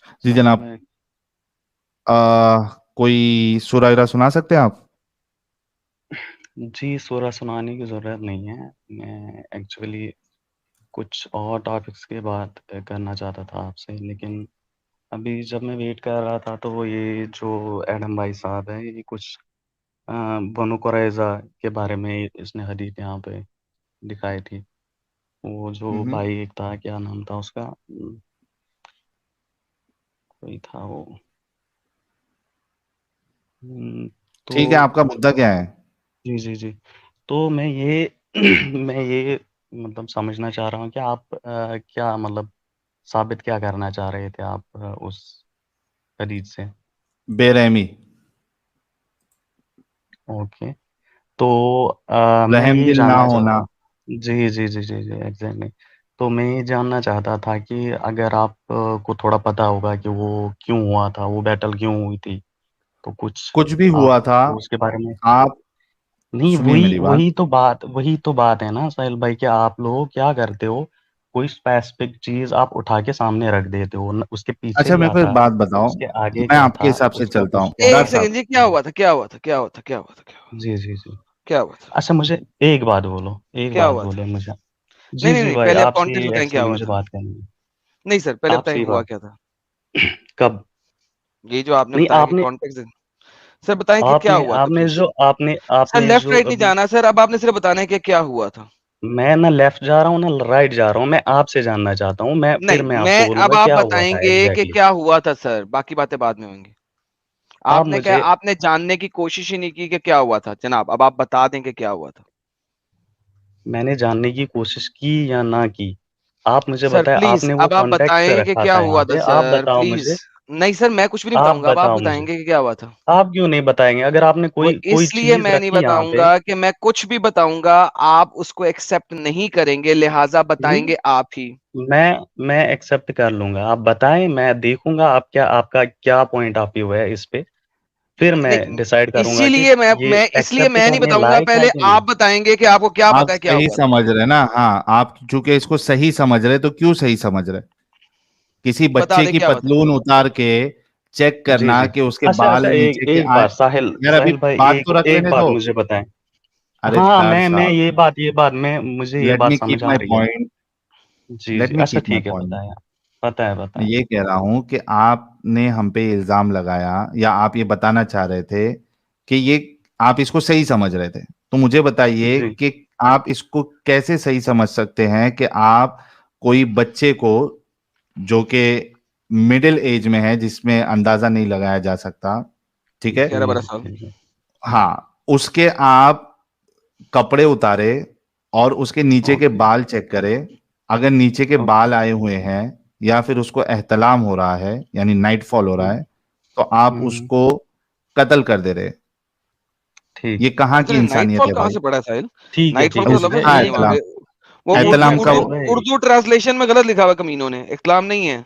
जी अस्सलाम जनाब। वालेकुम। कोई सूरा वगैरह सुना सकते हैं आप? जी, सूरह सुनाने की ज़रूरत नहीं है। मैं एक्चुअली कुछ और टॉपिक्स की बात करना चाहता था आपसे, लेकिन अभी जब मैं वेट कर रहा था तो ये जो एडम भाई साहब हैं, ये कुछ बनु कुरैज़ा के बारे में इसने हदीस यहाँ पे दिखाई थी। वो जो हम्म। भाई एक था, क्या नाम था उसका? कोई था वो। हुँ, ठीक है, तो आपका मुद्दा क्या है? जी, जी, जी। तो मैं ये मैं ये मतलब समझना चाह रहा हूँ कि आप क्या मतलब साबित क्या करना चाह रहे थे आप उस हदीस से? बेरहमी। ओके। तो मैं ये रहमदिल ना जानना होना। चाहता जी, जी, जी, जी, जी, एग्ज़ैक्टली। तो मैं ये जानना चाहता था कि अगर आप को थोड़ा पता होगा कि वो क्यों हुआ था, वो बैटल क्यों हुई थी? तो कुछ कुछ भी आप हुआ था। उसके बारे में आप नहीं, सुनिए वही मेरी बात। वही तो बात है ना साहिल भाई कि आप लोग क्या करते हो, कोई स्पेसिफिक चीज़ आप उठा के सामने रख देते हो, न उसके पीछे अच्छा, मेरे क्या को एक था, बात बताओ। उसके आगे मैं क्या आपके था, हिसाब से उसका चलता कुछ हूँ, क्या डर एक साहब। सेकंड जी, क्या हुआ था, क्या हुआ था, क्या हुआ था, क्या हुआ था, क्या हुआ जी, जी, जी। क्या हुआ था, अच्छा मुझे एक बात बोलो, एक क्या बात हुआ था? बोले मुझे। नहीं जी, नहीं जी नहीं, भाई, पहले आप आपसे कॉन्टेक्स्ट ही बताएं क्या एक्चुअली हुआ मुझे था। बात करनी है। नहीं सर, पहले बताएं आपसे ही हुआ बात क्या था। कब? ये जो आपने नहीं बताया कि आपने कॉन्टेक्स्ट, सर बताएं कि क्या आपने हुआ था आपने प्लीज। जो आपने सर आपने लेफ्ट जो राइट नहीं अभी जाना सर, अब आपने सिर्फ बताना है कि क्या हुआ था। मैं ना लेफ्ट जा रहा हूँ, ना राइट जा रहा हूँ, मैं आपसे जानना चाहता हूँ, फिर नहीं, मैं आपको मैं अब बोलूँगा आप क्या हुआ था बताएंगे कि एग्ज़ैक्टली। क्या हुआ था सर, बाकी बातें बाद में होंगी। आप आपने क्या, मुझे आपने जानने की कोशिश ही नहीं की कि क्या हुआ था जनाब, अब आप बता दें कि क्या हुआ था। मैंने जानने की कोशिश की या ना की, आप मुझे सर बताएँ प्लीज आपने वो अब आप कॉन्टेक्स्ट बताएं कि रखा क्या था यहाँ हुआ था पे, आप सर बताओ प्लीज। मुझे, नहीं सर, मैं कुछ भी नहीं आप बताऊंगा, अब आप बताओ मुझे। बताएंगे कि क्या हुआ था। आप क्यों नहीं बताएँगे? अगर आपने वो कोई कोई इसलिए चीज़ मैं नहीं रखी यहाँ पे बताऊंगा कि मैं कुछ भी बताऊंगा आप उसको एक्सेप्ट नहीं करेंगे, लिहाजा नहीं, बताएंगे आप ही। मैं एक्सेप्ट कर लूँगा, आप बताएँ, मैं देखूँगा आप क्या आपका क्या पॉइंट ऑफ व्यू है इस पे, फिर मैं नहीं, डिसाइड करूँगा कि इसीलिए मैं ये मैं इसलिए एक्सेप्ट मैं नहीं करने बताऊंगा, लायक है पहले कि नहीं। आप बताएंगे कि आपको क्या आप पता है क्या सही हुआ था। समझ रहे ना? हाँ, आप चूंकि इसको सही समझ रहे, तो क्यों सही समझ रहे? किसी बता बच्चे दे की क्या हुआ था। पतलून उतार के चेक जी, करना जी। कि उसके अच्छा, बाल अच्छा एक नीचे के एक आए। बात साहिल यार अभी साहिल भाई बात एक तो रख एक लेने बात दो। मुझे बताएँ। अरे हाँ, डर मैं साहब, ये बात मैं मुझे ये लेट बात मी समझ कीप आ माई रही है। पॉइंट। जी, लेट जी। मी अच्छा कीप माई ठीक है, पॉइंट। बताएँ आप। बताएँ, मैं बताएँ। ये कह रहा हूं कि आपने हम पे इल्जाम लगाया, या आप ये बताना चाह रहे थे कि ये आप इसको सही समझ रहे थे। तो मुझे बताइए जी। कि आप इसको कैसे सही समझ सकते हैं कि आप कोई बच्चे को, जो कि मिडिल एज में है, जिसमें अंदाजा नहीं लगाया जा सकता, ठीक है, जी, 11-12 साल। जी, जी। हाँ, उसके आप कपड़े उतारे और उसके नीचे के ओके। बाल चेक करें। अगर नीचे के ओके। बाल आए हुए हैं या फिर उसको एहतलाम हो रहा है, यानी नाइटफॉल हो रहा हुँ, है, तो आप हुँ। उसको कत्ल कर दे रहे। ठीक ये है। कहाँ की इतने इंसानियत नाइटफॉल है कहाँ भाई? से पड़ा है साहिल। ठीक है, नाइटफॉल ठीक है। का तो मुझे लफ्ज ही उसका नहीं है वहां एहतलाम, पे। वो एक एहतलाम मिनट का। उर्दू साहिल भाई, उर्दू ट्रांसलेशन में गलत लिखा हुआ है कमीनों ने, इस्लाम नहीं है। अच्छा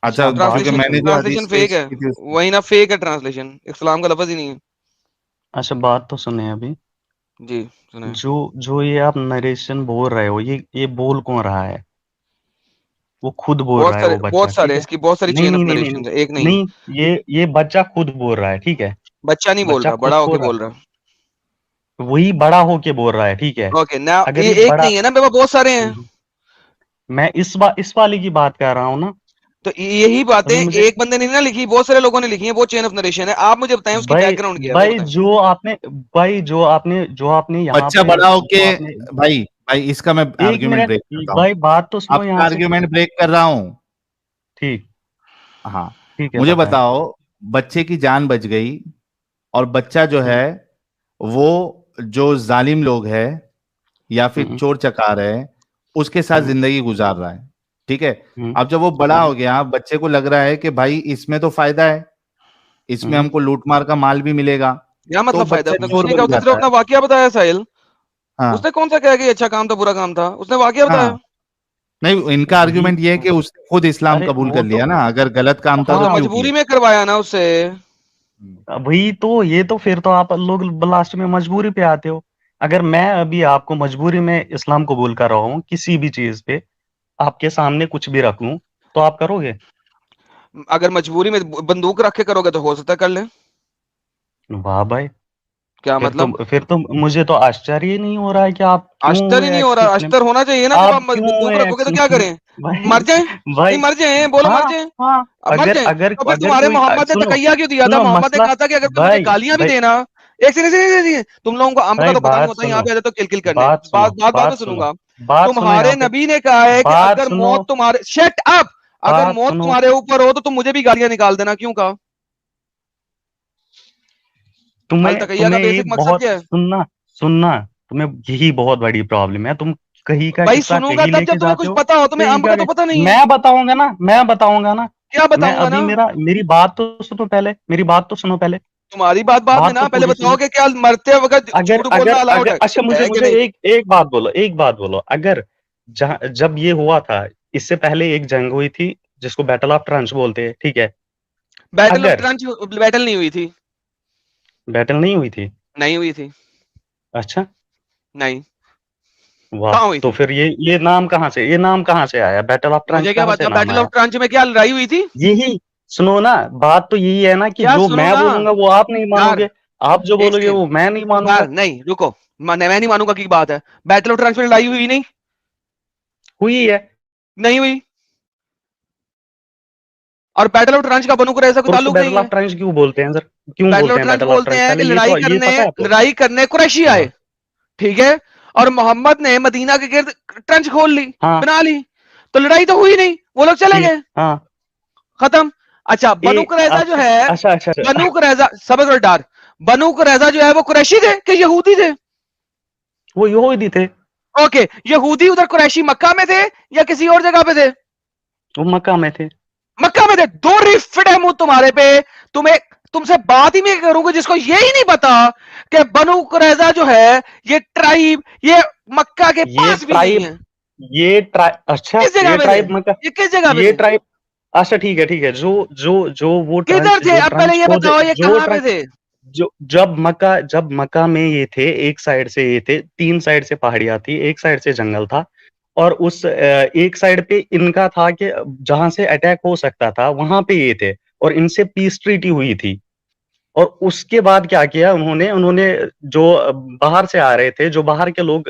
अच्छा, आप बात क्योंकि तो ट्रांसलेशन मैंने सुनिए जो ट्रांसलेशन हदीस फेक पेश है। की थी उसमें। वही ना, फेक है ट्रांसलेशन, इस्लाम का लफ्ज ही नहीं है। अच्छा बात तो सुनिए अभी। जी सुने। जो जो ये आप नरेशन बोल रहे हो, ये बोल कौन रहा है? वो खुद बोल रहा है वो बच्चा, बहुत सारे ठीक है? इसकी बहुत सारी नहीं, चेन ऑफ नहीं, नहीं, नहीं, नरेशन नहीं। है, एक नहीं है। नहीं, ये बच्चा खुद बोल रहा है, ठीक है? बच्चा नहीं बोल बच्चा रहा, खुद बड़ा होके बोल रहा बोल रहा। है। वही बड़ा होके बोल रहा है, ठीक है? ओके ना, अगर ये ये एक बड़ा नहीं है ना, मेरे पास बहुत सारे हैं। हुँ, हुँ। मैं इस वाले की बात कर रहा हूँ ना। तो यही बातें अभी मुझे एक बंदे ने ना लिखी, बहुत सारे लोगों ने लिखी है, वो चेन ऑफ नरेशन है। आप मुझे बताएं उसकी भाई बैकग्राउंड क्या है, वो भाई बताएं। जो आपने यहाँ बच्चा पे बड़ा होके, जो आपने भाई भाई इसका मैं 1 आर्ग्यूमेंट मिनट ब्रेक करता हूँ। भाई बात तो सुनो आपका यहाँ से। आर्ग्यूमेंट ब्रेक कर रहा हूँ। ठीक, हाँ, ठीक है मुझे बताएँ। बताओ, बच्चे की जान बच गई, और बच्चा जो हुँ, है वो जो जालिम लोग है या फिर हुँ, चोर चकार है, उसके साथ हुँ, जिंदगी गुजार रहा है, ठीक है। हुँ, अब जब वो बड़ा हुँ, हो गया, बच्चे को लग रहा है कि भाई इसमें तो फायदा है, इसमें हुँ, हमको लूटमार का माल भी मिलेगा, क्या तो मतलब फायदा, बच्चा उसने कुछ चोर नहीं कहा, बन उसने सिर्फ जाता है। अपना वाकया बताया साहिल। हाँ। उसने कौन सा कहा कि अच्छा काम था बुरा काम था, उसने वाकया हाँ, बताया। नहीं, इनका वही आर्ग्यूमेंट ये है कि उसने खुद इस्लाम अरे कबूल कर वो तो लिया ना, अगर गलत काम था हाँ तो तो हाँ, क्यों किया? मजबूरी में करवाया ना उससे। हम्म। वही तो ये तो फिर तो आप लोग लास्ट में मजबूरी पे आते हो। अगर मैं अभी आपको मजबूरी में इस्लाम कबूल कर रहा हूँ किसी भी चीज़ पे, आपके सामने कुछ भी रख लूँ, तो आप करोगे? अगर मजबूरी में बंदूक रख के करोगे तो हो सकता है कर ले। वाह भाई, क्या मतलब? फिर तो मुझे तो आश्चर्य ही नहीं हो रहा है कि आप क्यों अस्तर ही हुए नहीं हो एक्स रहा, मुस्लिम। अस्तर होना चाहिए ना, जब आप आप क्यों बंदूक हुए रखोगे एक्स तो क्या मुस्लिम? करें? भाई मर जाए? नहीं भाई, मर जाए, बोलो मर हाँ जाए। हाँ, अब मर अगर जाए अगर तो फिर अगर तुम्हारे कोई मोहम्मद ने सुनो तकैया क्यों दिया था? सुनो, मोहम्मद ने मसला, कहा था कि अगर तुम मुझे भाई गालियां भी भाई देना, एक सेकंड, तुम लोगों को अंब का भाई, तो पता नहीं बात होता, यहाँ सुनो, पे आ जाते तो किल किल करने। बात सुनो, बात में बात सुनो, सुनूंगा। बात सुनो, तुम्हारे यहाँ पे नबी ने कहा है कि बात अगर सुनो, मौत तुम्हारे, शट अप, अगर बात मौत सुनो। तुम्हारे ऊपर हो तो तुम मुझे भी गालियां निकाल देना, क्यों कहा? अल तुम्हें तकैया का तुम्हें बेसिक एक मकसद बहुत क्या है? सुनना सुनना, तुम्हें यही बहुत बड़ी प्रॉब्लम है। तुम कहीं का भाई किस्सा सुनूंगा कहीं तब जब लेके तुम्हें जाते कुछ हो, पता हो, तुम्हें कहीं अंब का का तो पता नहीं है। मैं बताऊंगा ना, मैं बताऊंगा ना। क्या मैं बताऊंगा अभी ना? मेरी बात तो सुनो पहले, मेरी बात तो सुनो पहले, तुम्हारी बात बाद में बात तो ना, पहले पूरी बताओ सुनो। कि क्या मरते वक्त अगर झूठ अगर बोलना अलाउड अगर है अच्छा, मुझे है कि मुझे नहीं? एक एक बात बोलो, एक बात बोलो। अगर जब ये हुआ था, इससे पहले एक जंग हुई थी जिसको बैटल ऑफ ट्रंच बोलते हैं, ठीक है? बैटल ऑफ अगर ट्रंच बैटल नहीं हुई थी। बैटल नहीं हुई थी, नहीं हुई थी। अच्छा, नहीं। वाह, कहाँ हुई तो थी? फिर ये नाम कहाँ से आया? बैटल ऑफ ट्रंच मुझे क्या कहाँ से पता नाम बैटल ऑफ आया? ट्रंच में क्या लड़ाई हुई थी? यही, सुनो ना, बात तो यही है ना कि क्या जो सुनो मैं ना बोलूंगा वो आप नहीं यार, मानोगे, आप जो एक बोलोगे सेकंड वो मैं नहीं यार, मानूंगा। नहीं रुको, मैं नहीं मानूंगा की बात है। बैटल ऑफ ट्रंच में लड़ाई हुई नहीं? हुई है। नहीं हुई। और बैटल ऑफ ट्रंच का बनू को ऐसा कोई और उसको ताल्लुक बैटल नहीं ऑफ है। ट्रंच क्यों बोलते हैं सर? क्यों बैटल ऑफ बोलते हैं ट्रंच बैटल ऑफ बोलते ट्रंच? हैं कि पहले ये पता है आपको? लड़ाई करने कुरैशी हाँ आए, ठीक है, और मोहम्मद ने मदीना के गिर्द ट्रंच खोल ली, हाँ, बना ली, तो लड़ाई तो हुई नहीं, वो लोग चले ठीक, गए, हाँ, खत्म। अच्छा, बनु कुरैजा जो अच्छा है, अच्छा अच्छा अच्छा। बनु कुरैजा समझ लो डार, बनु कुरैजा जो है वो कुरैशी थे कि यहूदी थे? वो यहूदी थे। ओके, यहूदी उधर कुरैशी मक्का में थे या किसी और जगह पे थे? वो मक्का में थे। मक्का में थे। दो रिफट है मुंह तुम्हारे पे। तुम्हें, तुमसे बात ही नहीं करूंगा जिसको ये ही नहीं पता कि बनु कुरैजा जो है ये ट्राइब, ये मक्का के ये पास भी नहीं ट्राइब है। ये ट्राइब, अच्छा, किस जगह ये पे थे? ट्राइब मक्का, ये किस जगह पे ये थे? ट्राइब, अच्छा, ठीक है ठीक है। जो जो जो वो किधर ट्रंच, थे? जो अब पहले ट्रंच ये खोदे, बताओ ये जो कहां पे ट्रंच, थे? जो जब मक्का में ये थे, एक साइड से ये थे, तीन साइड से पहाड़ियां थी, एक साइड से जंगल था, और उस एक साइड पे इनका था कि जहां से अटैक हो सकता था वहां पे ये थे, और इनसे पीस ट्रीटी हुई थी। और उसके बाद क्या किया उन्होंने उन्होंने जो बाहर से आ रहे थे, जो बाहर के लोग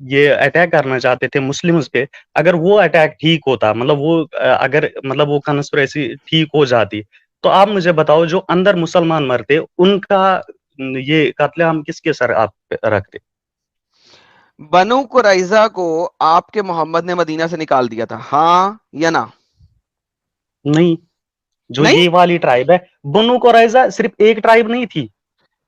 ये अटैक करना चाहते थे मुस्लिम्स पे, अगर वो अटैक ठीक होता, मतलब वो अगर मतलब वो कंस्पिरेसी ठीक हो जाती, तो आप मुझे बताओ जो अंदर मुसलमान मरते उनका ये कत्लेआम किसके सर आप पे रखते? बनु कुरैजा को आपके मोहम्मद ने मदीना से निकाल दिया था, हाँ या ना? नहीं, जो नहीं। ये वाली ट्राइब है, बनु कुरैजा सिर्फ एक ट्राइब नहीं थी,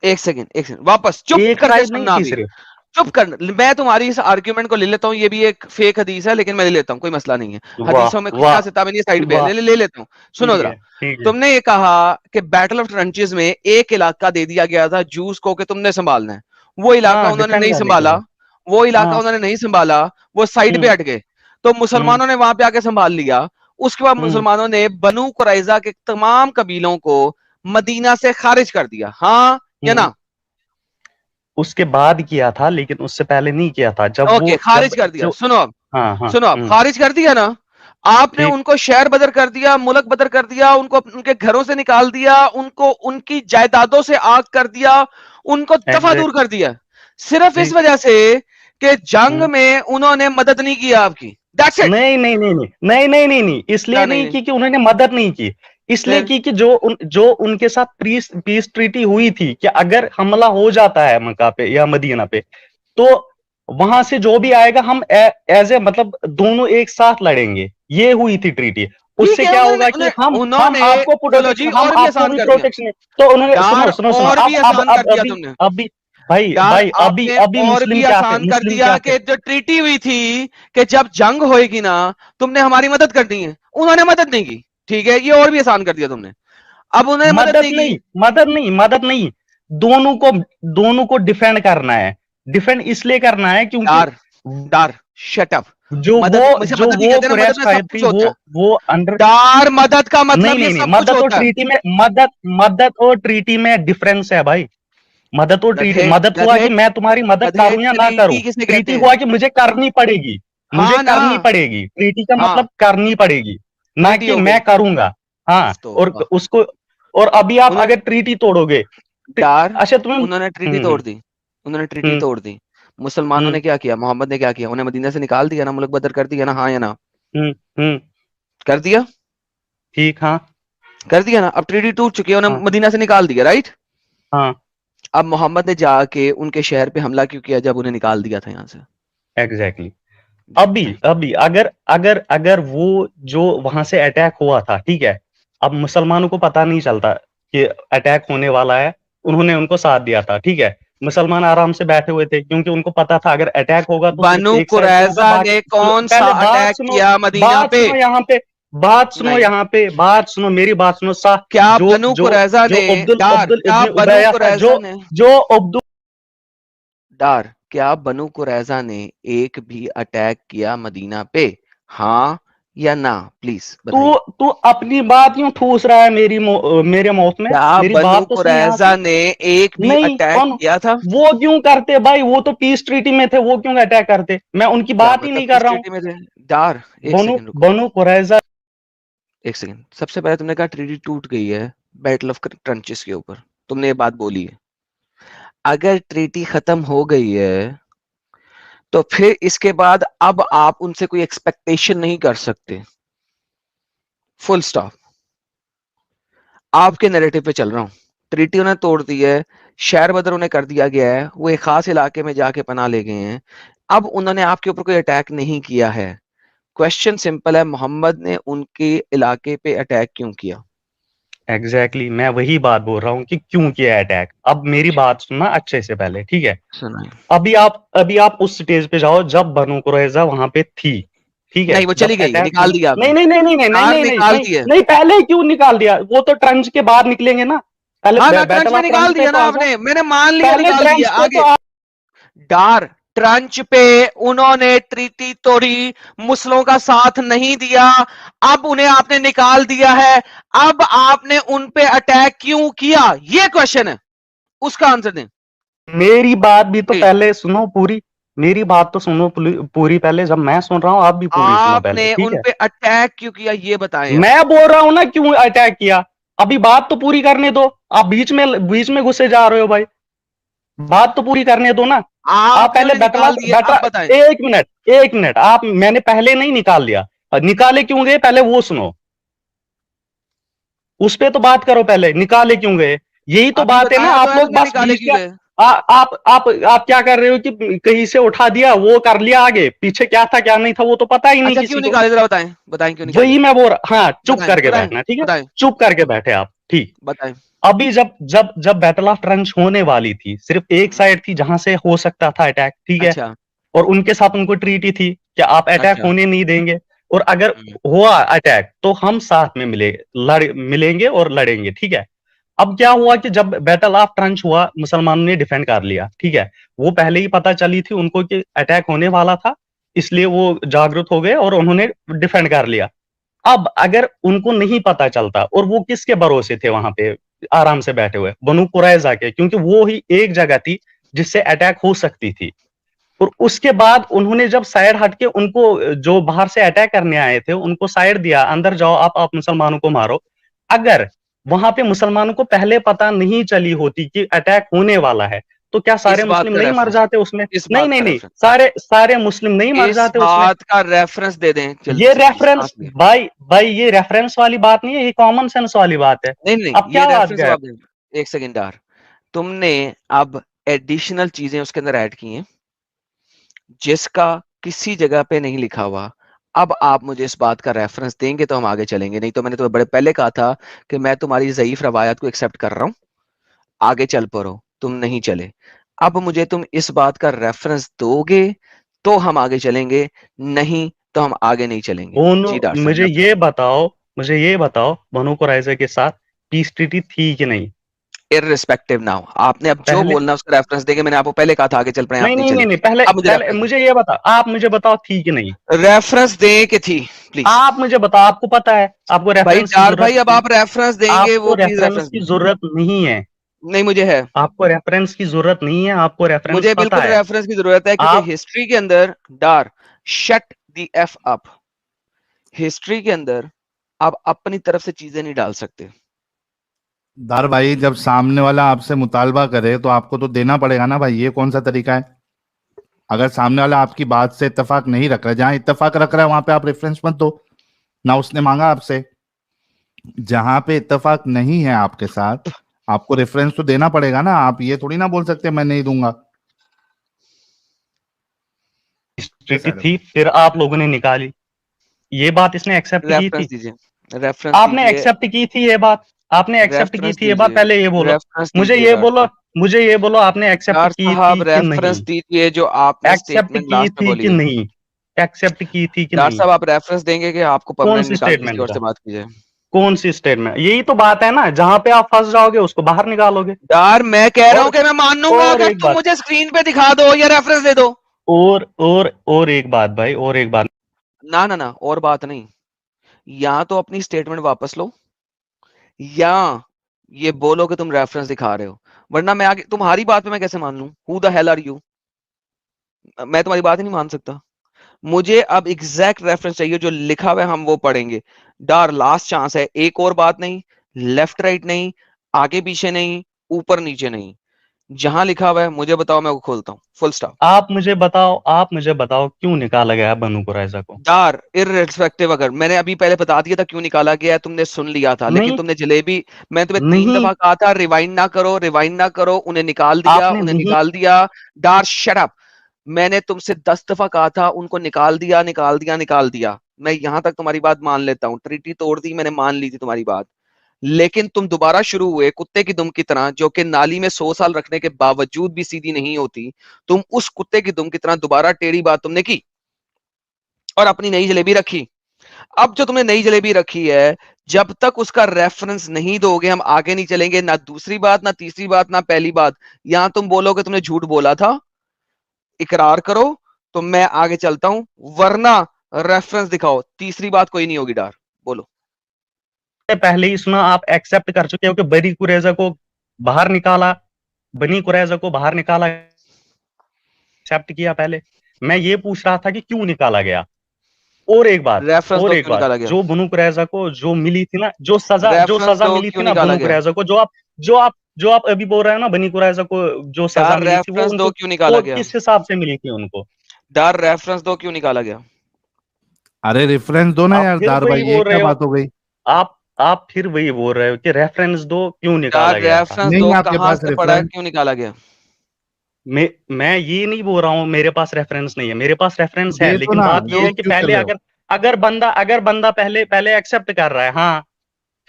एक सेकंड वापस चुप एक करके ट्राइब नहीं सुनना थी भी। सिर्फ। चुप कर, मैं तुम्हारी इस आर्ग्यूमेंट को ले लेता हूँ, ये भी एक फेक हदीस है लेकिन मैं ले लेता हूँ, कोई मसला नहीं है। वाह हदीसों में वाह क्या सिता नहीं है, साइड पे वाह, ले लेता हूँ। सुनो ठीक जरा, है ठीक है। तुमने ये कहा कि बैटल ऑफ ट्रंचेस में एक इलाका दे दिया गया था जूस को कि तुमने संभालना है, वो इलाका हाँ, उन्होंने डिफेंड नहीं करने के संभाला, लिए। वो इलाका हाँ। उन्होंने नहीं संभाला, वो साइड पे हम्म हट गए, तो हम्म मुसलमानों ने वहां पे आके संभाल लिया। उसके बाद हम्म मुसलमानों ने बनु कुरैजा के तमाम कबीलों को मदीना से खारिज कर दिया, हाँ या हम्म। ना? उसके बाद किया था, लेकिन उससे पहले नहीं किया था, जब ओके, वो खारिज जब कर दिया। जो सुनो अब, हाँ हाँ। सुनो अब, खारिज कर दिया ना, आपने ठीक। उनको शहर बदर कर दिया, मुल्क बदर कर दिया, उनको उनके घरों से निकाल दिया, उनको उनकी जायदादों से आग कर दिया, उनको दफा दूर एग्जैक्ट। कर दिया, सिर्फ इस ठीक। वजह से कि जंग हम्म। में उन्होंने मदद नहीं की आपकी। That's it. नहीं नहीं नहीं नहीं नहीं नहीं नहीं नहीं, क्या इसलिए नहीं नहीं नहीं? की कि उन्होंने मदद नहीं की, इसलिए फिर की कि जो उनके साथ पीस पीस ट्रीटी हुई थी कि अगर हमला हो जाता है मक्का पे या मदीना पे, तो वहां से जो भी आएगा हम एज ए मतलब दोनों एक साथ लड़ेंगे, ये हुई थी ट्रीटी। ठीक उससे है, क्या उन्होंने होगा कि उन्हें हम उन्होंने आपको चलो जी, प्रोटेक्शन, हम और भी आपको आसान भी कर दिया प्रोटेक्शन, तो उन्होंने सुनो यार, सुनो सुनो, और भी अब आसान कर दिया अभी तुमने अभी भाई यार, भाई, अभी आपने अभी और मुस्लिम भी क्या थे, आसान कर मुस्लिम दिया क्या थे? कि जो ट्रीटी हुई थी कि जब जंग होएगी ना तुमने हमारी मदद करनी है, उन्होंने मदद नहीं की, ठीक है, ये और भी आसान कर दिया तुमने। अब उन्होंने मदद मदद नहीं की। नहीं, मदद नहीं, मदद नहीं, दोनों को दोनों को डिफेंड करना है, डिफेंड इसलिए करना है क्योंकि डार, डार, शट अप। जो वो मदद, मुझे जो मदद नहीं वो कहते ना, मदद कुरैश में सब फाइट कुछ थी, होता है। वो अंडर, डार, मदद का नहीं मतलब ये नहीं नहीं, सब कुछ मदद और होता है। ट्रीटी में, मदद और ट्रीटी में डिफरेंस है भाई। मदद और ट्रीटी, गधे, मदद हुआ गधे, कि मैं तुम्हारी मदद गधे, करूं या ना करूं, ट्रीटी किसे ट्रीटी कहते हैं? हुआ कि मुझे करनी पड़ेगी, मुझे हाँ ना, करनी पड़ेगी, ट्रीटी का हाँ, मतलब करनी पड़ेगी, ना गलती कि हो गई, मैं करूंगा। हाँ, और उसको, और अभी आप अगर ट्रीटी तोड़ोगे, अच्छा तुम्हें, उन्होंने ट्रीटी तोड़ दी, उन्होंने ट्रीटी तोड़ दी। मुसलमानों ने क्या किया, मोहम्मद ने क्या किया, उन्हें मदीना से निकाल दिया ना, मुल्क बदर कर दिया ना, हाँ या ना? कर दिया, ठीक, हाँ कर दिया ना। अब ट्रीटी टूट चुकी है, उन्हें मदीना से निकाल दिया, राइट? हाँ, अब मोहम्मद ने जाके उनके शहर पे हमला क्यों किया जब उन्हें निकाल दिया था यहाँ से? एग्जैक्टली। अभी अगर वो जो वहां से अटैक हुआ था, ठीक है, अब मुसलमानों को पता नहीं चलता कि अटैक होने वाला है, उन्होंने उनको साथ दिया था, ठीक है, मुसलमान आराम से बैठे हुए थे क्योंकि उनको पता था अगर अटैक होगा तो सिर्फ बनु एक साइड से होगा, कुरैजा ने कौन सा अटैक किया मदीना पे? बात सुनो, मेरी बात सुनो। क्या बनु कुरैजा ने, क्या बनु कुरैजा ने एक भी अटैक किया मदीना पे, हाँ या ना? प्लीज तू अपनी बात यूं ठूस रहा है मेरे मौत में। क्या मेरी बनु बात तो कुरैजा ने एक भी अटैक किया था? वो क्यों करते भाई, वो तो पीस ट्रीटी में थे, वो क्यों अटैक करते? मैं उनकी बात ही नहीं कर रहा हूँ। बनु कुरैजा, एक सेकंड, सबसे पहले तुमने कहा ट्रीटी टूट गई है बैटल ऑफ ट्रंचेस के ऊपर, तुमने ये बात बोली है। अगर ट्रीटी खत्म हो गई है तो फिर इसके बाद अब आप उनसे कोई एक्सपेक्टेशन नहीं कर सकते, फुल स्टॉप। आपके नैरेटिव पे चल रहा हूं। ट्रीटी उन्हें तोड़ दी है, शहर बदर उन्हें कर दिया गया है, वो एक खास इलाके में जाके पनाह ले गए हैं। अब उन्होंने आपके ऊपर कोई अटैक नहीं किया है। क्वेश्चन सिंपल है, मोहम्मद ने उनके इलाके पे अटैक क्यों किया? एग्जैक्टली, मैं वही बात बोल रहा हूँ कि क्यों किया अटैक। अब मेरी बात सुनना अच्छे से पहले, ठीक है? अभी आप उस स्टेज पे जाओ जब बनु कुरैजा वहां पे थी, ठीक है? नहीं, वो चली गई, निकाल दिया आपने। नहीं, पहले क्यों निकाल दिया? वो तो ट्रंच के बाद निकलेंगे ना, पहले ट्रंच में निकाल दिया ना आपने, मैंने मान लिया निकाल दिया। आगे डार ट्रंच पे उन्होंने ट्रीटी तोड़ी, मुस्लिमों का साथ नहीं दिया, अब उन्हें आपने निकाल दिया है। अब आपने उन पे अटैक क्यों किया, ये क्वेश्चन है, उसका आंसर दें। मेरी बात भी तो पहले सुनो पूरी, मेरी बात तो सुनो पूरी पहले, जब मैं सुन रहा हूं आप भी पूरी सुनो पहले, ठीक है? उन पे अटैक क्यों किया ये बताएं। मैं बोल रहा हूं ना क्यों अटैक किया, अभी बात तो पूरी करने दो। आप बीच में घुसे जा रहे हो भाई, बात तो पूरी करने दो ना। आप पहले एक मिनट आप, मैंने पहले नहीं निकाल दिया, निकाले क्यों गए पहले वो सुनो, उस पे तो बात करो पहले, निकाले क्यों गए, यही तो बात है ना। आप लोग बस आप क्या कर रहे हो कि कहीं से उठा दिया, वो कर लिया, आगे पीछे क्या था क्या नहीं था वो तो पता ही नहीं। क्यों निकाले जरा बताएं क्यों निकाले? वही मैं बोल रहा, हाँ चुप करके बैठना, ठीक है? चुप करके बैठे आप, ठीक? बताएं। अभी जब बैटल ऑफ ट्रंच होने वाली थी, सिर्फ एक साइड थी जहां से हो सकता था अटैक, ठीक है? अच्छा। और उनके साथ उनको ट्रीटी थी कि आप अटैक होने नहीं देंगे, और अगर हुआ अटैक तो हम साथ में मिलेंगे और लड़ेंगे, ठीक है? अब क्या हुआ कि जब बैटल ऑफ ट्रंच हुआ, मुसलमानों ने डिफेंड कर लिया, ठीक है? वो पहले ही पता चली थी उनको कि अटैक होने वाला था, इसलिए वो जागरूक हो गए और उन्होंने डिफेंड कर लिया। अब अगर उनको नहीं पता चलता, और वो किसके भरोसे थे वहां पे आराम से बैठे हुए? बनु कुरैजा के, क्योंकि वो ही एक जगह थी जिससे अटैक हो सकती थी। और उसके बाद उन्होंने जब साइड हटके उनको, जो बाहर से अटैक करने आए थे, उनको साइड दिया, अंदर जाओ आप मुसलमानों को मारो। अगर वहां पे मुसलमानों को पहले पता नहीं चली होती कि अटैक होने वाला है, तो क्या सारे मुस्लिम नहीं मर जाते उसमें? नहीं, सारे मुस्लिम नहीं मर जाते उसमें। बात का रेफरेंस दे दें। ये रेफरेंस भाई ये रेफरेंस वाली बात नहीं है, ये कॉमन सेंस वाली बात है। नहीं, अब क्या बात है? एक सेकंड यार, तुमने अब एडिशनल चीजें उसके अंदर ऐड की हैं जिसका किसी जगह पे नहीं लिखा हुआ। अब आप मुझे इस बात का रेफरेंस देंगे तो हम आगे चलेंगे, नहीं तो मैंने तो बड़े पहले कहा था कि मैं तुम्हारी ज़ईफ रवायत को एक्सेप्ट कर रहा हूं, आगे चल पड़ो, तुम नहीं चले। अब मुझे तुम इस बात का रेफरेंस दोगे तो हम आगे चलेंगे, नहीं तो हम आगे नहीं चलेंगे। मुझे ये बताओ बनु कुरैजा के साथ पीस ट्रीटी थी कि नहीं? इररिस्पेक्टिव नाउ, आपने अब जो बोलना उसका रेफरेंस देंगे। मैंने आपको पहले कहा था आगे चल पड़े। नहीं, पहले मुझे ये बताओ, आप मुझे बताओ थी कि नहीं? रेफरेंस दें कि थी, प्लीज आप मुझे बताओ, आपको पता है, आपको रेफरेंस भाई अब आप रेफरेंस देंगे, वो रेफरेंस की जरूरत नहीं है। नहीं, मुझे है। आपको रेफरेंस की जरूरत नहीं है, आपको रेफरेंस मुझे बिल्कुल रेफरेंस की जरूरत है, क्योंकि हिस्ट्री के अंदर shut the F up, history के अंदर आप अपनी तरफ से चीजें नहीं डाल सकते। दार भाई, जब सामने वाला आपसे मुतालबा करे तो आपको तो देना पड़ेगा ना भाई, ये कौन सा तरीका है? अगर सामने वाला आपकी बात से इत्तेफाक नहीं रख रहा है, जहां इत्तेफाक रख रहा है वहां पे आप रेफरेंस मत दो ना, उसने मांगा आपसे। जहां पे इत्तेफाक नहीं है आपके साथ, आपको रेफरेंस तो देना पड़ेगा ना, आप ये थोड़ी ना बोल सकते मैं नहीं दूंगा। ट्रीटी थी, फिर आप लोगों ने निकाली, ये बात इसने एक्सेप्ट की रेफरेंस थी, दीजिए, रेफरेंस आपने एक्सेप्ट की थी ये बात, आपने एक्सेप्ट की थी ये बात, पहले ये बोलो, मुझे ये बोलो, मुझे ये बोलो, आपने एक्सेप्ट की थी कि रेफरेंस नहीं? दीजिए जो आपने एक्सेप्ट स्टेटमेंट की लास्ट में थी बोली कि है। नहीं? एक्सेप्ट की थी कि डॉक्टर नहीं? साहब आप रेफरेंस देंगे कि आपको कौन परमानेंट सी निकाल किसी स्टेटमेंट और का? से बात कीजिए? कौन सी स्टेटमेंट? यही तो बात है ना, जहां पे आप फंस जाओगे उसको बाहर निकालोगे। यार मैं कह रहा हूं और कि मैं मान लूंगा और अगर एक तुम बात, मुझे स्क्रीन पे दिखा दो या रेफरेंस दे दो। और एक बात भाई, और एक बात, ना ना ना, और बात नहीं, या तो अपनी स्टेटमेंट वापस लो या ये बोलो कि तुम रेफरेंस दिखा रहे हो, वरना मैं आगे तुम्हारी बात पे मैं कैसे मान लूं? Who the hell are you? मैं तुम्हारी बात ही नहीं मान सकता। मुझे अब एग्जैक्ट रेफरेंस चाहिए, जो लिखा हुआ है हम वो पढ़ेंगे। डार लास्ट चांस है, एक और बात नहीं, लेफ्ट राइट नहीं, आगे पीछे नहीं, ऊपर नीचे नहीं, जहां लिखा हुआ है मुझे बताओ, मैं वो खोलता हूँ, फुल स्टॉप। आप मुझे बताओ क्यों निकाला गया है बनु कुरैजा को? डार इररिस्पेक्टिव, अगर मैंने अभी पहले बता दिया था क्यों निकाला गया है, तुमने सुन लिया था, लेकिन नहीं, तुमने जलेबी, मैं तुम्हें 3 नहीं, दफा कहा था रिवाइंड ना करो, रिवाइंड ना करो, उन्हें निकाल दिया, आपने उन्हें नहीं, निकाल दिया। डार शट अप। मैंने तुमसे 10 दफा कहा था उनको निकाल दिया, निकाल दिया, निकाल दिया। मैं यहां तक तुम्हारी बात मान लेता हूँ, ट्रीटी तोड़ दी, मैंने मान ली थी तुम्हारी बात, लेकिन तुम दोबारा शुरू हुए कुत्ते की दुम की तरह, जो कि नाली में 100 साल रखने के बावजूद भी सीधी नहीं होती। तुम उस कुत्ते की दुम की तरह दोबारा टेढ़ी बात तुमने की और अपनी नई जलेबी रखी। अब जो तुमने नई जलेबी रखी है, जब तक उसका रेफरेंस नहीं दोगे हम आगे नहीं चलेंगे, ना दूसरी बात, ना तीसरी बात, ना पहली बात। यहां तुम बोलोगे तुमने झूठ बोला था, इकरार करो तो मैं आगे चलता हूं, वरना रेफरेंस दिखाओ, तीसरी बात कोई नहीं होगी। डार बोलो। पहले ही सुना, आप एक्सेप्ट कर चुके हो कि बनी कुरैजा को बाहर निकाला, बनी कुरैजा को बाहर निकाला, एक्सेप्ट किया पहले। मैं ये पूछ रहा था कि क्यों निकाला गया। और एक बात, रेफरेंस दो क्यों निकाला गया? जो बनु कुरैजा को जो मिली थी ना, जो रेफरेंस सजा दो मिली क्यों थी ना निकाला बनु गया? कुरैजा को, जो आप अभी बोल रहे हो ना, बनी कुरैजा को जो सजा डार मिली थी, वो रेफरेंस दो उनको, क्यों निकाला वो गया? किस हिसाब से मिली थी उनको? डार रेफरेंस दो क्यों निकाला गया? अरे रेफरेंस दो ना आप यार फिर दार वही भाई, ये बोल क्या रहे हो, बात हो गई? आप फिर वही बोल रहे हो कि रेफरेंस दो क्यों डार निकाला गया था। रेफरेंस नहीं दो आपके कहां पास से पढ़ा है, रेफरेंस? क्यों निकाला गया? मैं ये नहीं बोल रहा हूँ मेरे पास रेफरेंस नहीं है, मेरे पास रेफरेंस है, दे दो लेकिन ना, बात ये ये है कि क्यों कर पहले रहे हो? अगर बंदा पहले एक्सेप्ट कर रहा है, हाँ,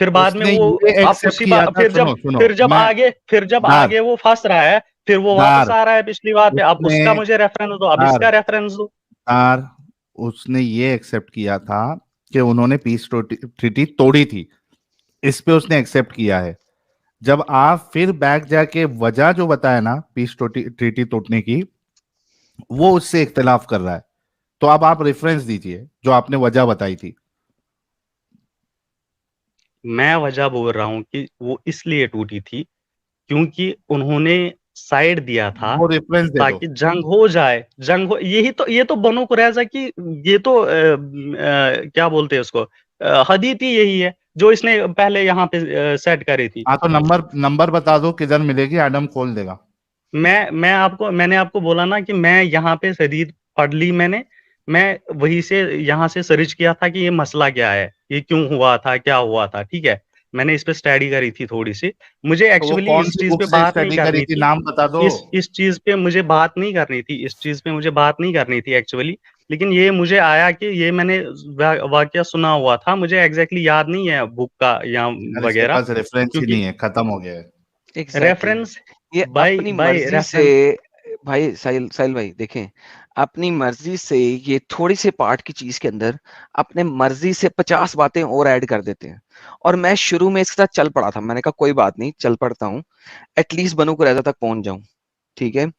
फिर बाद में उसने वो, ये आप एक्सेप्ट उसी किया बात, था, सुनो सुनो, मैं फिर जब दार आगे वो फंस रहा है, फिर वो वापस दार आ रहा है पिछली बात पे, अब उसने उसका मुझे रेफरेंस दो, अब दार इसका रेफरेंस दो। दार उसने ये एक्सेप्ट किया था कि उन्होंने पीस ट्रीटी तोड़ी थी, इस पे उसने एक्सेप्ट किया है। जब आप फिर बैक जाके वजह जो बताया ना पीस ट्रीटी तोड़ने की, वो उससे इख्तिलाफ कर रहा है, तो अब आप रेफरेंस दीजिए जो आपने वजह बताई थी। मैं वजह बोल रहा हूँ कि वो इसलिए टूटी थी क्योंकि उन्होंने साइड दिया था वो रेफरेंस दे दो। ताकि जंग हो, ये तो बनु कुरैजा की, ये तो क्या बोलते हैं उसको, हदीत ही यही है जो इसने पहले यहाँ पे सेट करी थी। हाँ तो नंबर नंबर बता दो किधर मिलेगी, एडम खोल देगा। मैंने आपको बोला ना कि मैं यहाँ पे हदीत पढ़ ली मैंने, मैं वही से यहाँ से सर्च किया था कि ये मसला क्या है, ये क्यों हुआ था, क्या हुआ था, ठीक है। मैंने इस पे स्टडी करी थी थोड़ी सी, मुझे तो वो एक्चुअली कौन इस सी चीज बुक पे से बात नहीं स्टडी करी करनी थी, थी, नाम बता दो। इस चीज पे मुझे बात नहीं करनी थी, इस चीज पे मुझे बात नहीं करनी थी एक्चुअली। लेकिन ये मुझे आया कि ये मैंने वाकया सुना हुआ था, मुझे एग्जैक्टली याद नहीं है बुक का या यार इसके वगैरह, पास रेफरेंस ही क्योंकि नहीं है, खत्म हो गया है। एग्जैक्टली रेफरेंस, ये बाय अपनी बाय मर्जी से, रेफरेंस, भाई साहिल साहिल भाई देखें, अपनी मर्जी से ये थोड़ी से पार्ट की चीज के अंदर अपने मर्जी से 50 बातें और ऐड कर देते हैं। और मैं शुरू में इसके साथ चल पड़ा था, मैंने कहा कोई बात नहीं, चल पड़ता हूँ, एटलीस्ट बनू कुरैजा तक पहुंच जाऊं, ठीक है।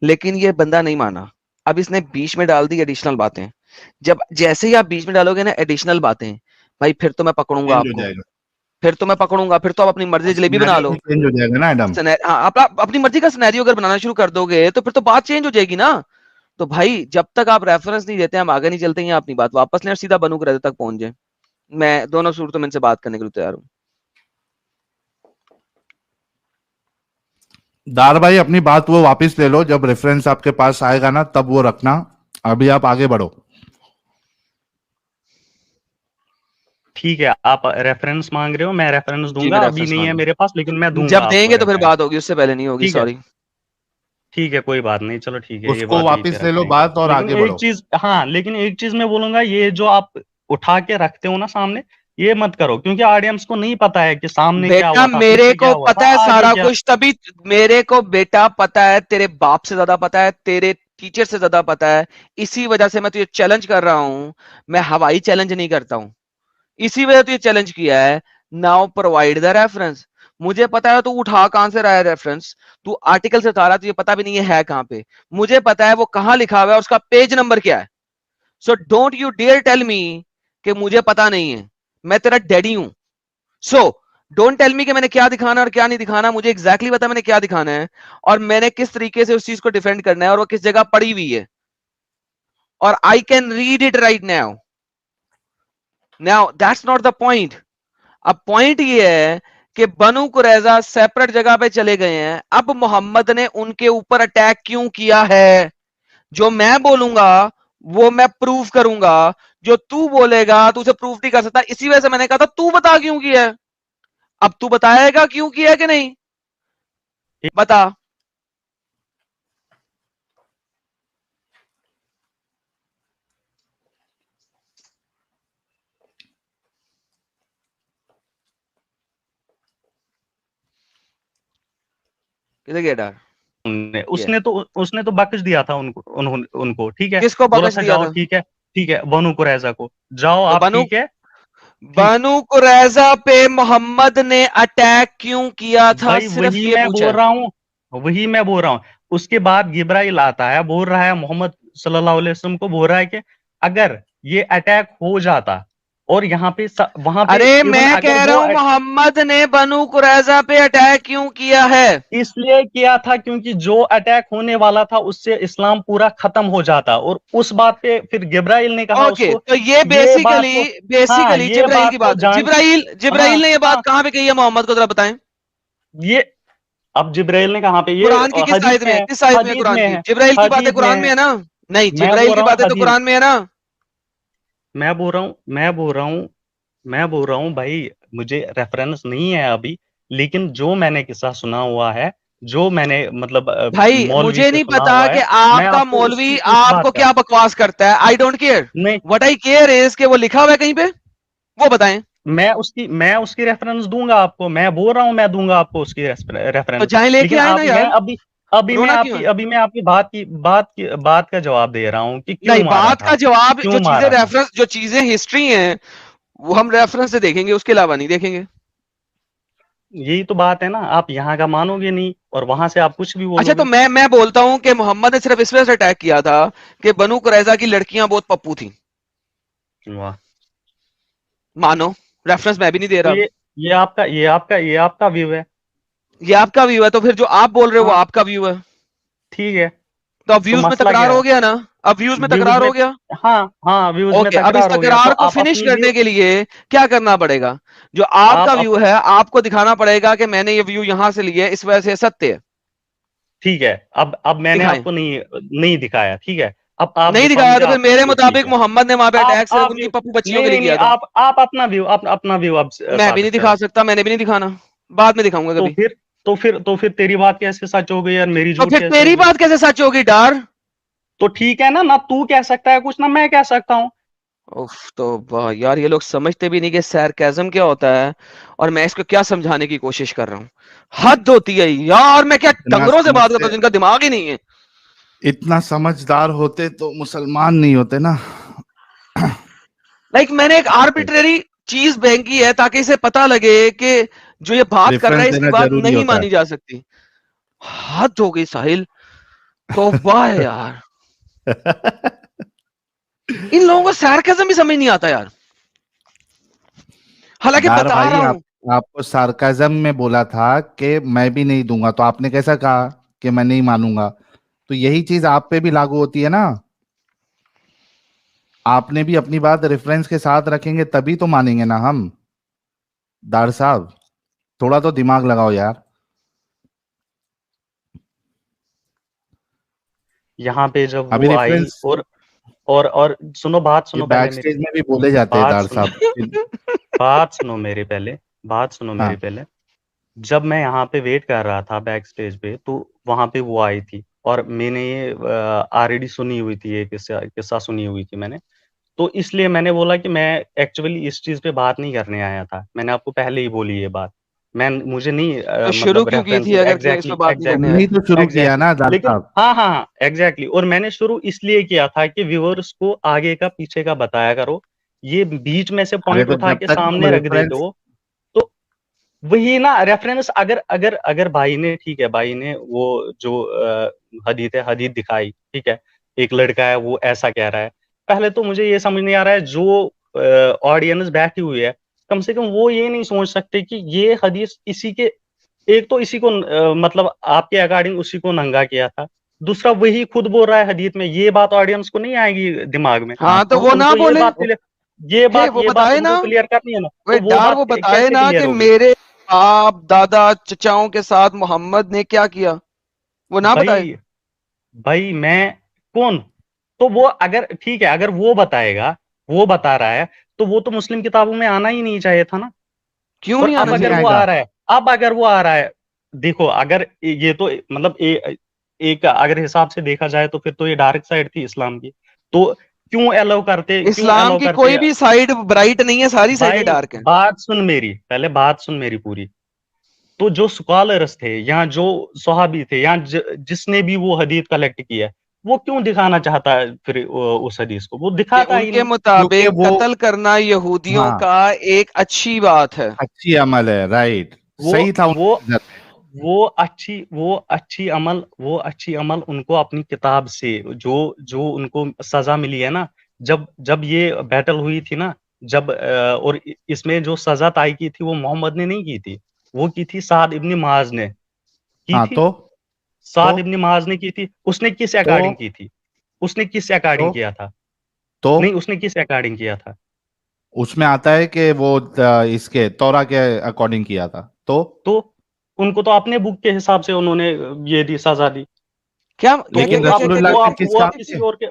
लेकिन ये बंदा नहीं माना, अब इसने बीच में डाल दी एडिशनल बातें। जब जैसे ही आप बीच में डालोगे ना एडिशनल बातें, भाई फिर तो मैं पकड़ूंगा चेंज हो आपको, जाएगा, फिर तो मैं पकड़ूंगा, फिर तो आप अपनी मर्जी और से जलेबी बना सिनेरियो लो। भी चेंज हो जाएगा ना एडम। हाँ, आप अपनी मर्जी का सिनेरियो अगर बनाना शुरू कर दोगे तो फिर तो बात चेंज हो जाएगी ना। तो भाई जब तक आप रेफरेंस नहीं देते हम आगे नहीं चलते हैं, अपनी बात वापस लें और सीधा बनू कुरैजा तक पहुंच जाए। मैं दोनों सूरतों में इनसे बात करने के लिए तैयार हूँ। दार भाई अपनी बात वो वापस ले लो, जब रेफरेंस आपके पास आएगा ना तब वो रखना, अभी आप आगे बढ़ो। ठीक है, आप रेफरेंस मांग रहे हो, मैं रेफरेंस जी दूंगा, मैं अभी रेफरेंस नहीं है मांग मेरे पास, लेकिन मैं दूंगा जब आपको देंगे तो फिर रेफरेंस। बात होगी, उससे पहले नहीं होगी। ठीक है, सॉरी। ठीक है, कोई बात नहीं, चलो ठीक है, ये उसको बात यहीं पे वापस ले रखते लो हैं। बात और लेकिन आगे एक बढ़ो। चीज, हाँ, लेकिन एक चीज मैं बोलूंगा, ये जो आप उठा के रखते हो ना सामने, ये मत करो, क्योंकि ऑडियंस को नहीं पता है कि सामने क्या बेटा हुआ था, मेरे पीछे क्या को हुआ पता था, है आगे सारा क्या। कुछ, तभी मेरे को बेटा पता है, तेरे बाप से ज्यादा पता है, तेरे टीचर से ज्यादा पता है। इसी वजह से मैं तुझे चैलेंज कर रहा हूं। मैं हवाई चैलेंज नहीं करता हूं, इसी वजह तुझे चैलेंज किया है। Now provide the reference. मुझे पता है तू उठा कहां से रहा है रेफरेंस। तू आर्टिकल से उतारा, तुझे पता भी नहीं है कहां पे। मुझे पता है वो कहां लिखा हुआ है, उसका पेज नंबर क्या है। So don't you dare tell me कि मुझे पता नहीं है। मैं तेरा डैडी हूं। सो डोंट टेल मी कि मैंने क्या दिखाना और क्या नहीं दिखाना। मुझे एग्जैक्टली पता मैंने क्या दिखाना है और मैंने किस तरीके से उस चीज को डिफेंड करना है और वो किस जगह पड़ी हुई है। और I can read it right now. Now that's not the point. अब पॉइंट ये है कि बनु कुरैजा सेपरेट जगह पे चले गए हैं। अब मोहम्मद ने उनके ऊपर अटैक क्यों किया है, जो मैं बोलूंगा वो मैं प्रूफ करूंगा। जो तू बोलेगा तू उसे प्रूफ नहीं कर सकता। इसी वजह से मैंने कहा था तू बता क्यों किया है। अब तू बताएगा क्यों किया है कि नहीं, बता। किधर गया डर? उसने तो बख्श दिया था उनको, ठीक है, किसको बोला बख्श था दिया जाओ, था? ठीक है, ठीक है, बनु कुरैजा को जाओ तो आप, बनु ठीक है, ठीक। बनु कुरैजा पे मोहम्मद ने अटैक क्यों किया था, भाई सिर्फ वही ये मैं पूछा बोल है। रहा हूँ, वही मैं बोल रहा हूँ। उसके बाद जिब्राइल आता है, बोल रहा है मोहम्मद सल्लल्लाहु अलैहि वसल्लम को, बोल रहा है कि अगर ये अटैक हो जाता और यहाँ पे वहां पे अरे इवन मैं अगर कह रहा वो हूं मोहम्मद ने बनु कुरैजा पे अटैक क्यों किया है। इसलिए किया था क्योंकि जो अटैक होने वाला था उससे इस्लाम पूरा खत्म हो जाता, और उस बात पे फिर जिब्राइल ने कहा ओके, उसको, तो ये ये बात को, हाँ, बेसिकली ये जिब्राइल बात की को बात है। जान, जिब्राइल हाँ, जिब्राइल ने ये हाँ, बात कहां पे कही है मोहम्मद को, जरा बताएं। ये अब जिब्राइल ने कहा पे, ये कुरान की किस हदीस आयत में में है, है, किस आयत में है हदीस कुरान में की? है, जिब्राइल की बातें हदीस में कुरान में है। है ना? नहीं, मैं जिब्राइल बोल की रहा हूँ बातें तो हदीस, कुरान में है ना? मैं बोल रहा हूँ भाई, मुझे रेफरेंस नहीं है अभी, लेकिन जो मैंने किस्सा सुना हुआ है, जो मैंने मतलब भाई मौलवी मुझे से नहीं सुना पता हुआ कि है, मैं आपका आपको मौलवी उस आपको बात का क्या बकवास करता है। I don't care. नहीं, व्हाट आई केयर इज कि वो लिखा हुआ है कहीं पे, वो बताएं। मैं उसकी रेफरेंस दूंगा आपको, मैं बोल रहा हूँ मैं दूंगा आपको उसकी तो रेफरेंस। जाए लेके लेकिन आए ना आप, मैं यार, अभी अभी मैं रोना क्यों आपकी है? अभी मैं आपकी बात का जवाब दे रहा हूँ कि क्यों नहीं, मारा बात था, का जवाब, क्यों मारा था। जो चीजें हिस्ट्री हैं वो हम रेफरेंस से देखेंगे, उसके अलावा नहीं देखेंगे। यही तो बात है ना, आप यहाँ का मानोगे नहीं और वहां से आप कुछ भी अच्छा, तो बोलोगे। मैं बोलता हूं कि मोहम्मद ने सिर्फ इस वजह से अटैक किया था कि बनु कुरैजा की लड़कियां बहुत पप्पू थी। वाह। मानो, रेफरेंस मैं भी नहीं दे तो रहा। ये आपका व्यू है। ये आपका व्यू है, तो फिर जो आप बोल रहे हो वो हाँ, आपका व्यू है। ठीक है। तो अब तो व्यूज में मसला तकरार क्या हो है? गया ना? अब व्यूज में व्यूज तकरार में, हो गया। हाँ, हाँ, व्यूज में ओके, अब इस तकरार हो गया, तो तकरार को आप फिनिश अपनी व्यू, करने के लिए क्या करना पड़ेगा? जो आपका व्यू है आपको दिखाना पड़ेगा कि मैंने ये व्यू यहां से लिया है, इस वजह से सत्य है। ठीक है, अब मैंने दिखाएं। आपको नहीं नहीं दिखाया, ठीक है, अब आप नहीं दिखाओ दिखाया मुझे तो फिर आपका मेरे व्यू, ठीक मुताबिक है। मोहम्मद ने वहां पे आप अटैक सिर्फ आप उनकी व्यू, पप्पू बच्चियों नहीं के लिए नहीं नहीं, किया था। आप अपना व्यू अब मैं भी नहीं साबित दिखा करो। सकता, मैंने भी नहीं दिखाना। बाद में दिखाऊंगा तो कभी। फिर तो फिर तेरी बात कैसे सच हो गई और मेरी तो झूठ फिर कैसे हो तेरी गई? बात कैसे सच होगी डार? तो ठीक है ना, ना तू कह सकता है कुछ, ना मैं कह सकता हूँ। उफ, तो वाह यार, ये लोग समझते भी नहीं कि sarcasm क्या होता है। और मैं इसको क्या समझाने की कोशिश कर रहा हूँ। हद होती है यार, मैं क्या इतना डंगरों से बात करता समझते, हूँ जिनका दिमाग ही नहीं है। इतना समझदार होते तो मुसलमान नहीं होते ना। लाइक मैंने एक आर्बिट्रेरी चीज फेंकी है ताकि इसे पता लगे कि जो ये बात कर रहा रेफरेंस है इसकी देना बात जरूरी नहीं होता है। मानी जा सकती। हद हो गई साहिल। तो वाह यार, इन लोगों को sarcasm भी समझ नहीं आता यार। हालांकि डार बता भाई, रहा हूं। आपको सार्काज्म में बोला था कि मैं भी नहीं दूंगा, तो आपने कैसा कहा कि मैं नहीं मानूंगा? तो यही चीज आप पे भी लागू होती है ना। आपने भी अपनी बात रेफरेंस के साथ रखेंगे तभी तो मानेंगे ना हम। दार साहब थोड़ा तो दिमाग लगाओ यार। यहाँ पे जब अभी वो आई रेफरेंस और सुनो, बात ये सुनो पहले बैक मेरी, स्टेज में भी बोले जाते हैं बात दार सुनो, साहब। बात सुनो मेरी पहले, बात सुनो मेरी हाँ पहले। जब मैं यहाँ पे वेट कर रहा था बैक स्टेज पे, तो वहां पे वो आई थी और मैंने ये ऑलरेडी सुनी हुई थी, ये किस्सा किस्सा सुनी हुई थी मैंने। तो इसलिए मैंने बोला कि मैं एक्चुअली इस चीज पे बात नहीं करने आया था। मैंने आपको पहले ही बोली ये बात। मैं मुझे नहीं तो शुरू मतलब क्यों की थी रेफरेंसेस अगर क्यों इस पे एग्जैक्टली बात नहीं करने तुमने आए? ही तो शुरू किया एग्जैक्टली ना दार लेकिन साहब। हाँ हाँ हाँ एग्जैक्टली और मैंने शुरू इसलिए किया था कि व्यूअर्स को आगे का पीछे का बताया करो। ये बीच में से अरे पॉइंट तो उठा जब के तक तुम सामने रख देते रेफरेंस हो। तो वही ना रेफरेंस, अगर अगर अगर भाई ने, ठीक है, भाई ने वो जो हदीत है, हदीत दिखाई, ठीक है, एक लड़का है वो ऐसा कह रहा है। पहले तो मुझे ये समझ नहीं आ रहा है, जो ऑडियंस बैठी हुई है, कम से कम वो ये नहीं सोच सकते कि ये हदीस इसी के, एक तो इसी को मतलब आपके अकॉर्डिंग उसी को नंगा किया था। दूसरा वही खुद बोल रहा है हदीत में, ये बात ऑडियंस को नहीं आएगी दिमाग में। हाँ हाँ तो तो वो ना तुमको बोले, वो ये बात बताए तुमको ना, क्लियर करनी है ना, वे तो वो डार बात वो बताए कैसे ना क्लियर कि होगी? मेरे बाप दादा चचाओं के साथ मोहम्मद ने क्या किया, वो ना बताए। भाई भाई मैं कौन? तो वो अगर ठीक है, अगर वो बताएगा, वो बता रहा है, तो वो तो मुस्लिम किताबों में आना ही नहीं चाहिए था ना। क्यों और नहीं अब आना क्यों नहीं अगर चाहिए? वो आ आएगा? रहा है, अब अगर वो आ रहा है, देखो, अगर ये तो मतलब एक अगर हिसाब से देखा जाए तो फिर तो ये डार्क साइड थी इस्लाम की। तो क्यों इस्लाम अलाउ की करते? कोई भी साइड ब्राइट नहीं है, सारी साइडें भाई डार्क हैं। बात सुन मेरी, पहले बात सुन मेरी पूरी। तो जो स्कॉलर्स थे या जो सहाबी थे या जिसने भी वो हदीस कलेक्ट किया है, वो क्यों दिखाना चाहता है फिर उस हदीस को? वो कि दिखाता ही उनके नहीं। क्योंकि मुताबिक वो कत्ल करना यहूदियों हाँ का एक अच्छी बात है। अच्छी अमल है, राइट। वो सही था वो उनकी नजर में। वो अच्छी अमल उनको अपनी किताब से, जो जो उनको सजा मिली है ना, जब जब ये बैटल हुई थी ना, जब और इसमें जो सजा तय की थी वो मोहम्मद ने नहीं की थी, वो की थी साद इब्न मुआज ने की हाँ थी। तो साद इब्न मुआज ने की थी। उसने किस तो अकॉर्डिंग की थी? उसने किस तो अकॉर्डिंग किया था? तो नहीं, उसने किस अकॉर्डिंग किया था? उसमें आता है कि वो इसके तौरा के अकॉर्डिंग किया था तो। तो उनको तो अपने बुक के हिसाब से उन्होंने ये दी, सजा दी। क्या तो क्या लेकिन क्या क्या क्या रसूलुल्लाह क्या के किस वो आप काम किसी से? और के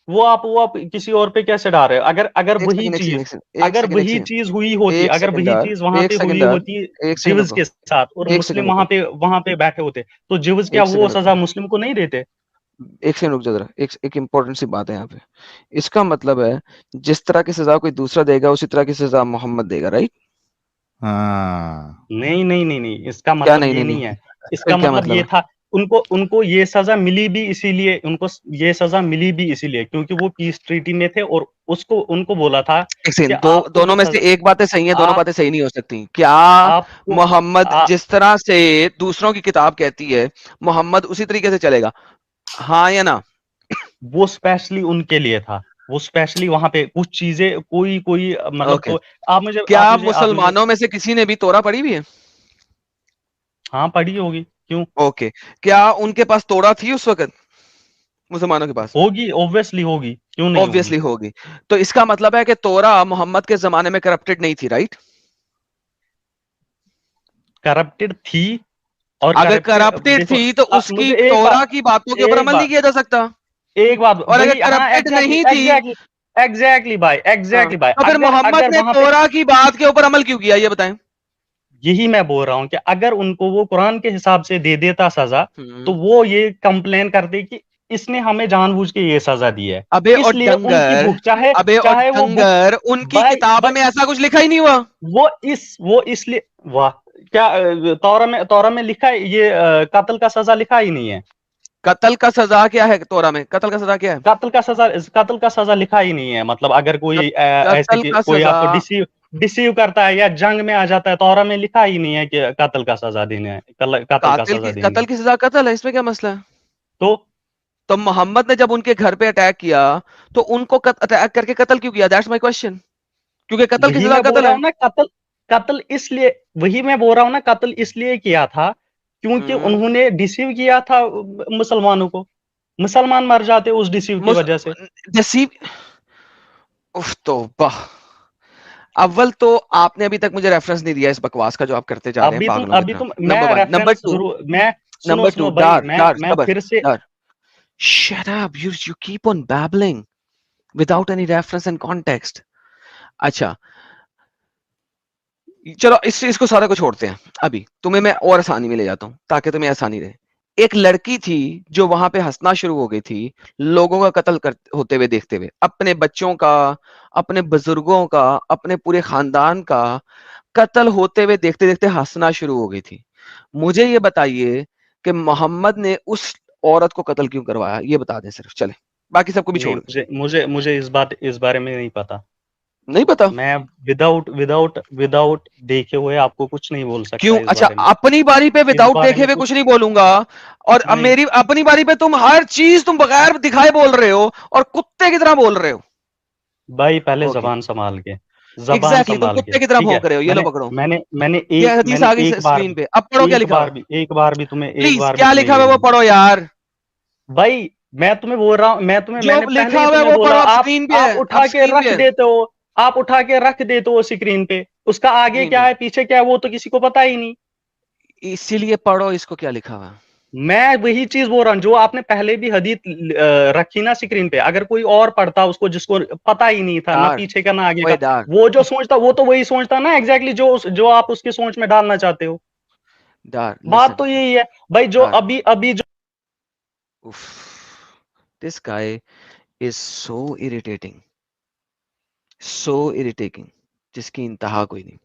वो आप किसी और पे कैसे डाल रहे हो? अगर अगर एक वही सेकंड, एक सेकंड, चीज, एक सेकंड, एक अगर सेकंड, एक वही सेकंड, चीज हुई होती, एक अगर सेकंड वही यार, चीज वहां एक पे सेकंड हुई यार, होती एक सेकंड जिवज रुको, के साथ, और एक सेकंड मुस्लिम रुको, वहां पे बैठे होते, तो जिवज क्या एक वो सेकंड रुको, सजा मुस्लिम को नहीं देते? एक सेकंड रुक जा जरा। एक एक इंपॉर्टेंट सी बात है यहाँ पे। इसका मतलब है जिस तरह की सजा कोई दूसरा देगा उसी तरह की सजा मोहम्मद देगा, राइट? हाँ नहीं नहीं नहीं नहीं, इसका क्या मतलब नहीं ये नहीं नहीं नहीं? है। फिर इसका क्या मतलब मतलब ये है? था, उनको उनको ये सजा मिली भी इसीलिए, उनको ये सजा मिली भी इसीलिए क्योंकि वो पीस ट्रीटी में थे, और उसको उनको बोला था एक कि सेकंड, आपको जो दोनों में से सजा, एक बातें सही है, दोनों आप बातें सही नहीं हो सकती क्या? आपको मोहम्मद आ, जिस तरह से दूसरों की किताब कहती है, मोहम्मद उसी तरीके से चलेगा, हाँ या ना? वो स्पेशली उनके लिए था। वो स्पेशली वहां पे कुछ चीजें, कोई कोई मतलब, ओके। तो आप मुझे क्या आप मुझे आप मुझे मुसलमानों में से किसी ने भी तोरा पढ़ी भी है? हाँ, पढ़ी होगी, क्यों? ओके। क्या उनके पास तोरा थी उस वक्त, मुसलमानों के पास? होगी, ऑब्वियसली होगी, क्यों नहीं होगी? ऑब्वियसली होगी। तो इसका मतलब है कि तोरा मोहम्मद के जमाने में करप्टेड नहीं थी, राइट? करप्टेड थी, और अगर करप्टेड, करप्टेड देखो, थी तो उसकी मुझे तोरा की बातों के ऊपर एक अमल नहीं बात किया जा सकता। एक बात और अगर वही, हाँ, करप्टेड एग्जैक्टली नहीं थी, एग्जैक्टली एग्जैक्टली भाई, हाँ, एग्जैक्टली भाई, तो फिर अगर मोहम्मद अगर ने वहां पे, तोरा की बात के ऊपर अमल क्यों किया, ये बताएं। यही मैं बोल रहा हूँ कि अगर उनको वो कुरान के हिसाब से दे देता सजा, तो हम्म। वो ये कंप्लेन करते कि इसने हमें जानबूझ के ये सजा दी है। अबे और इसलिए उनकी डंगर, बुक, चाहे अबे और चाहे वो बुक, डंगर, उनकी बाय किताब में ऐसा कुछ लिखा ही नहीं हुआ। वो इसलिए, वाह, क्या तौरा में लिखा है ये कत्ल का सजा लिखा ही नहीं है? कत्ल का सजा क्या है तोरा में? कत्ल का सजा क्या है? कत्ल का सजा लिखा ही नहीं है। मतलब अगर कोई ऐसे कत्ल कि का कोई सजा, आपको डिसीव करता है या जंग में आ जाता है, तौरा में लिखा ही नहीं है कि कत्ल का सजा देना है, कत्ल का सजा देनी कत्ल है। की सजा कत्ल है, इसमें क्या मसला है? तो तो मोहम्मद ने जब उनके घर पे अटैक किया तो उनको अटैक करके कत्ल क्यों किया? That's my question. क्योंकि कत्ल की वही सजा मैं बोल कत्ल रहा है। हूँ ना, कत्ल कत्ल इसलिए वही मैं बोल रहा हूँ ना, कत्ल इसलिए किया था क्योंकि हम्म। उन्होंने डिसीव किया था मुसलमानों को। मुसलमान मर जाते उस डिसीव की मुस वजह से। नसीब उफ तौबा। अव्वल तो आपने अभी तक मुझे रेफरेंस नहीं दिया इस बकवास का जो आप करते जा रहे हैं पागलों की अभी तरह। तुम नंबर मैं वन। नंबर रेफरेंस टू, जरूर मैं नंबर सुनो टू, भाई, डार डार मैं सबर फिर से डार। Shut up, you keep on babbling without any reference and context. अच्छा, चलो इसको सारा को छोड़ते हैं। अभी तुम्हें मैं और आसानी में ले जाता हूं ताकि तुम्हें आसानी रहे। एक लड़की थी जो वहां पे हंसना शुरू हो गई थी लोगों का कत्ल होते हुए देखते हुए, अपने बच्चों का, अपने बुजुर्गों का, अपने पूरे खानदान का कत्ल होते हुए देखते देखते हंसना शुरू हो गई थी। मुझे ये बताइए कि मोहम्मद ने उस औरत को कत्ल क्यों करवाया, ये बता दें सिर्फ, चले बाकी सबको भी नहीं, छोड़ दें। मुझे इस बारे में नहीं पता। नहीं पता मैं विदाउट देखे हुए आपको कुछ नहीं बोल सकता क्यों? इस अच्छा, बारे में। अपनी बारी पे इस विदाउट बारे देखे में हुए कुछ कुछ नहीं बोलूंगा, और अब नहीं। मेरी अपनी बारी पे तुम हर चीज तुम बगैर दिखाए बोल रहे हो और कुत्ते की तरह बोल रहे हो। भाई पहले ओके, जबान संभाल के, जबान एग्जैक्टली तुम संभाल के, कुत्ते की तरह ठीक है। भौंक रहे हो। ये लो मैंने पकड़ो, मैंने मैंने ये हदीस मैंने आ गई एक बार स्क्रीन पे, अब पढ़ो क्या लिखा हुआ। एक प्लीज बार भी क्या तुम्हें लिखा हुआ ये है वो नहीं। पढ़ो यार। भाई मैं तुम्हें बोल रहा हूँ, जो मैंने पहले लिखा ही हुआ है तुम्हें वो बोला, पढ़ो, अब आप स्क्रीन पे आप है, अब उठा के स्क्रीन रख पे है, देते हो। आप उठा के रख देते हो स्क्रीन पे, उसका आगे स्क्रीन क्या पे। है पीछे क्या है वो तो किसी को पता ही नहीं। इसीलिए पढ़ो इसको क्या लिखा हुआ है। मैं वही चीज बोल रहा हूँ जो आपने पहले भी हदीस रखी ना स्क्रीन पे, अगर कोई और पढ़ता उसको, जिसको पता ही नहीं था ना डार, पीछे का ना आगे ओए का, डार, वो जो सोचता वो तो वही सोचता ना एग्जैक्टली जो आप उसकी सोच में डालना चाहते हो। डार, बात लिसन, तो यही है भाई, जो डार। अभी अभी जो उफ, this guy is so irritating, so irritating, जिसकी इंतहा कोई नहीं।